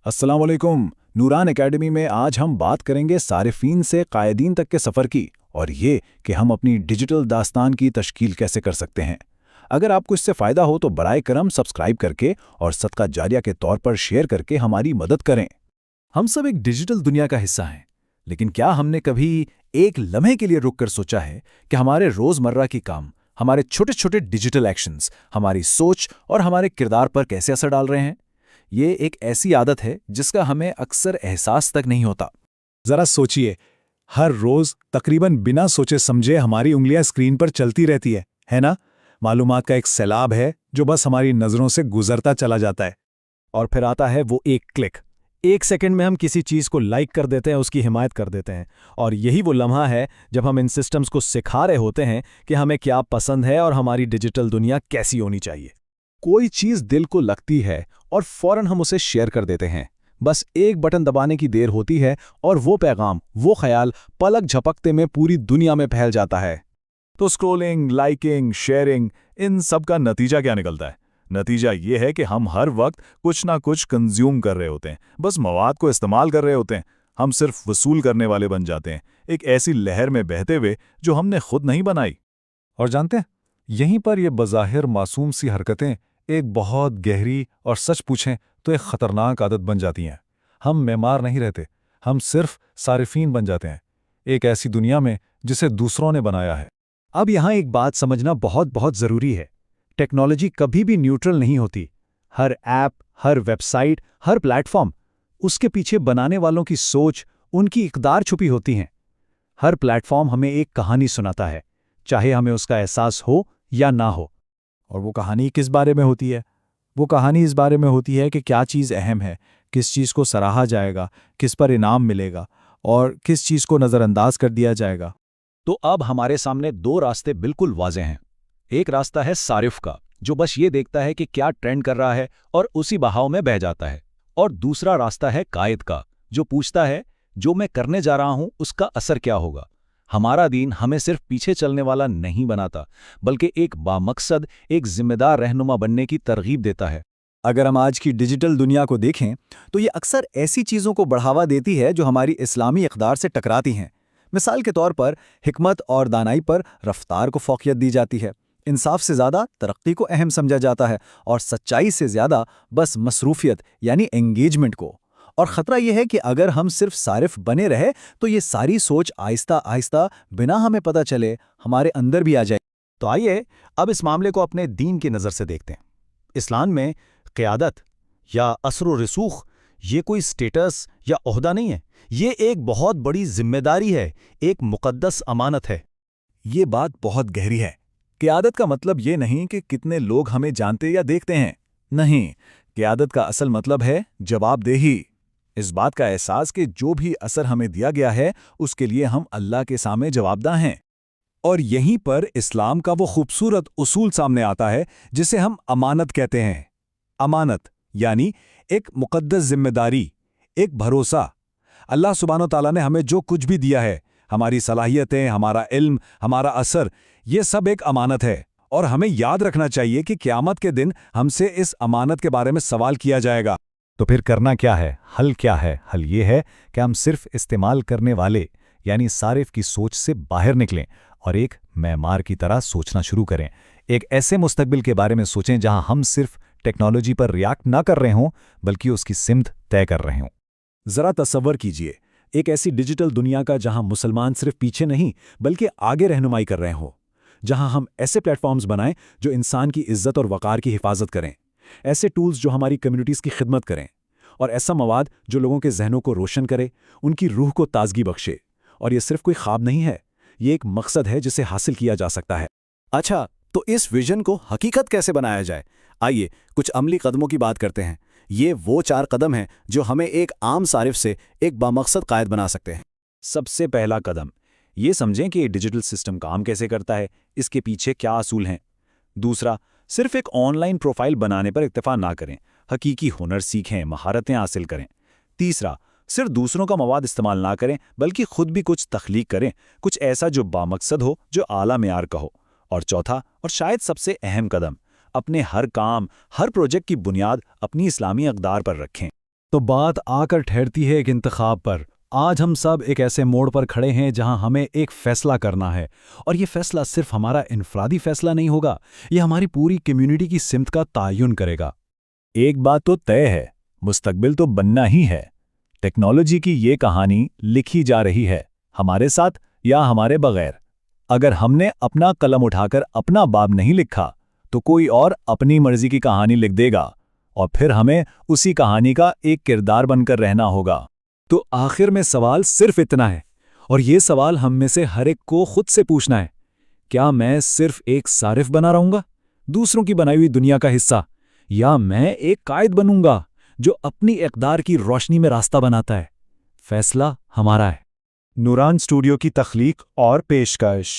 अस्सलाम वालेकुम। नूरान एकेडमी में आज हम बात करेंगे सारिफीन से कायदीन तक के सफ़र की, और ये कि हम अपनी डिजिटल दास्तान की तश्कील कैसे कर सकते हैं। अगर आपको इससे फ़ायदा हो तो बराए करम सब्सक्राइब करके और सदका जारिया के तौर पर शेयर करके हमारी मदद करें। हम सब एक डिजिटल दुनिया का हिस्सा हैं, लेकिन क्या हमने कभी एक लम्हे के लिए रुक कर सोचा है कि हमारे रोज़मर्रा की काम, हमारे छोटे छोटे डिजिटल एक्शंस हमारी सोच और हमारे किरदार पर कैसे असर डाल रहे हैं? ये एक ऐसी आदत है जिसका हमें अक्सर एहसास तक नहीं होता। जरा सोचिए, हर रोज तकरीबन बिना सोचे समझे हमारी उंगलियां स्क्रीन पर चलती रहती है ना? मालूमात का एक सैलाब है जो बस हमारी नजरों से गुजरता चला जाता है। और फिर आता है वो एक क्लिक। एक सेकंड में हम किसी चीज़ को लाइक कर देते हैं, उसकी हिमायत कर देते हैं। और यही वो लम्हा है जब हम इन सिस्टम्स को सिखा रहे होते हैं कि हमें क्या पसंद है और हमारी डिजिटल दुनिया कैसी होनी चाहिए। कोई चीज़ दिल को लगती है और फौरन हम उसे शेयर कर देते हैं। बस एक बटन दबाने की देर होती है और वो पैगाम, वो ख्याल पलक झपकते में पूरी दुनिया में फैल जाता है। तो स्क्रोलिंग, लाइकिंग, शेयरिंग, इन सब का नतीजा क्या निकलता है? नतीजा ये है कि हम हर वक्त कुछ ना कुछ कंज्यूम कर रहे होते हैं, बस मवाद को इस्तेमाल कर रहे होते हैं। हम सिर्फ वसूल करने वाले बन जाते हैं, एक ऐसी लहर में बहते हुए जो हमने खुद नहीं बनाई। और जानते हैं, यहीं पर ये बज़ाहिर मासूम सी हरकतें एक बहुत गहरी और सच पूछें तो एक खतरनाक आदत बन जाती हैं। हम मेमार नहीं रहते, हम सिर्फ सारिफीन बन जाते हैं, एक ऐसी दुनिया में जिसे दूसरों ने बनाया है। अब यहाँ एक बात समझना बहुत बहुत ज़रूरी है। टेक्नोलॉजी कभी भी न्यूट्रल नहीं होती। हर ऐप, हर वेबसाइट, हर प्लेटफॉर्म, उसके पीछे बनाने वालों की सोच, उनकी इक़दार छुपी होती हैं। हर प्लेटफॉर्म हमें एक कहानी सुनाता है, चाहे हमें उसका एहसास हो या ना हो। और वो कहानी किस बारे में होती है? वो कहानी इस बारे में होती है कि क्या चीज़ अहम है, किस चीज़ को सराहा जाएगा, किस पर इनाम मिलेगा और किस चीज़ को नज़रअंदाज कर दिया जाएगा। तो अब हमारे सामने दो रास्ते बिल्कुल वाज़ेह हैं। एक रास्ता है सारिफ का, जो बस ये देखता है कि क्या ट्रेंड कर रहा है और उसी बहाव में बह जाता है। और दूसरा रास्ता है कायद का, जो पूछता है जो मैं करने जा रहा हूं उसका असर क्या होगा। हमारा दीन हमें सिर्फ पीछे चलने वाला नहीं बनाता, बल्कि एक बामकसद, एक जिम्मेदार रहनुमा बनने की तरगीब देता है। अगर हम आज की डिजिटल दुनिया को देखें तो ये अक्सर ऐसी चीज़ों को बढ़ावा देती है जो हमारी इस्लामी इक़दार से टकराती हैं। मिसाल के तौर पर हिकमत और दानाई पर रफ्तार को फ़ौक़ियत दी जाती है, इंसाफ से ज़्यादा तरक्की को अहम समझा जाता है और सच्चाई से ज़्यादा बस मसरूफियत यानी एंगेजमेंट को। और ख़तरा यह है कि अगर हम सिर्फ सारिफ बने रहे तो ये सारी सोच आहिस्ता आहिस्ता बिना हमें पता चले हमारे अंदर भी आ जाए। तो आइए अब इस मामले को अपने दीन की नज़र से देखते हैं। इस्लाम में क़यादत या असर व रसूख ये कोई स्टेटस या ओहदा नहीं है, ये एक बहुत बड़ी जिम्मेदारी है, एक मुक़द्दस अमानत है। ये बात बहुत गहरी है। क़यादत का मतलब ये नहीं कि कितने लोग हमें जानते या देखते हैं, नहीं। क़यादत का असल मतलब है जवाबदेही। इस बात का एहसास कि जो भी असर हमें दिया गया है उसके लिए हम अल्लाह के सामने जवाबदाह हैं। और यहीं पर इस्लाम का वो खूबसूरत उसूल सामने आता है जिसे हम अमानत कहते हैं। अमानत यानी एक मुक़द्दस जिम्मेदारी, एक भरोसा। अल्लाह सुब्हानो ताला ने हमें जो कुछ भी दिया है, हमारी सलाहियतें, हमारा इल्म, हमारा असर, ये सब एक अमानत है। और हमें याद रखना चाहिए कि क़यामत के दिन हमसे इस अमानत के बारे में सवाल किया जाएगा। तो फिर करना क्या है? हल क्या है? हल ये है कि हम सिर्फ इस्तेमाल करने वाले यानी सारिफ की सोच से बाहर निकलें और एक मेमार की तरह सोचना शुरू करें। एक ऐसे मुस्तकबिल के बारे में सोचें जहां हम सिर्फ टेक्नोलॉजी पर रिएक्ट ना कर रहे हों, बल्कि उसकी सिमत तय कर रहे हों। ज़रा तसव्वुर कीजिए, एक ऐसी डिजिटल दुनिया का जहां मुसलमान सिर्फ पीछे नहीं बल्कि आगे रहनुमाई कर रहे हों, जहां हम ऐसे प्लेटफॉर्म्स बनाएं जो इंसान की इज्जत और वक़ार की हिफाजत करें, ऐसे टूल्स जो हमारी कम्युनिटीज़ की खिदमत करें, और ऐसा मवाद जो लोगों के जहनों को रोशन करे, उनकी रूह को ताजगी बख्शे। और ये सिर्फ कोई ख्वाब नहीं है, ये एक मकसद है जिसे हासिल किया जा सकता है। अच्छा, तो इस विजन को हकीकत कैसे बनाया जाए? आइए कुछ अमली कदमों की बात करते हैं। ये वो 4 कदम हैं जो हमें एक आम सारिफ से एक बामकसद कायद बना सकते हैं। सबसे पहला कदम, ये समझें कि डिजिटल सिस्टम काम कैसे करता है, इसके पीछे क्या असूल हैं। दूसरा, सिर्फ एक ऑनलाइन प्रोफाइल बनाने पर इक्तफा ना करें, हकीकी हुनर सीखें, महारतें हासिल करें। तीसरा, सिर्फ दूसरों का मवाद इस्तेमाल ना करें बल्कि खुद भी कुछ तख्लीक करें, कुछ ऐसा जो बामकसद हो, जो आला मेयार का हो। और चौथा और शायद सबसे अहम कदम, अपने हर काम, हर प्रोजेक्ट की बुनियाद अपनी इस्लामी अक़दार पर रखें। تو بات آ کر ٹھہرتی ہے ایک انتخاب پر۔ آج ہم سب ایک ایسے موڑ پر کھڑے ہیں جہاں ہمیں ایک فیصلہ کرنا ہے، اور یہ فیصلہ صرف ہمارا انفرادی فیصلہ نہیں ہوگا، یہ ہماری پوری کمیونٹی کی سمت کا تعین کرے گا۔ ایک بات تو طے ہے، مستقبل تو بننا ہی ہے۔ ٹیکنالوجی کی یہ کہانی لکھی جا رہی ہے، ہمارے ساتھ یا ہمارے بغیر۔ اگر ہم نے اپنا قلم اٹھا کر اپنا باب نہیں لکھا تو کوئی اور اپنی مرضی کی کہانی لکھ دے گا، اور پھر ہمیں اسی کہانی کا ایک کردار بن کر رہنا ہوگا۔ تو آخر میں سوال صرف اتنا ہے، اور یہ سوال ہم میں سے ہر ایک کو خود سے پوچھنا ہے: کیا میں صرف ایک صارف بنا رہوں گا، دوسروں کی بنائی ہوئی دنیا کا حصہ، یا میں ایک قائد بنوں گا جو اپنی اقدار کی روشنی میں راستہ بناتا ہے؟ فیصلہ ہمارا ہے۔ نوران اسٹوڈیو کی تخلیق اور پیشکش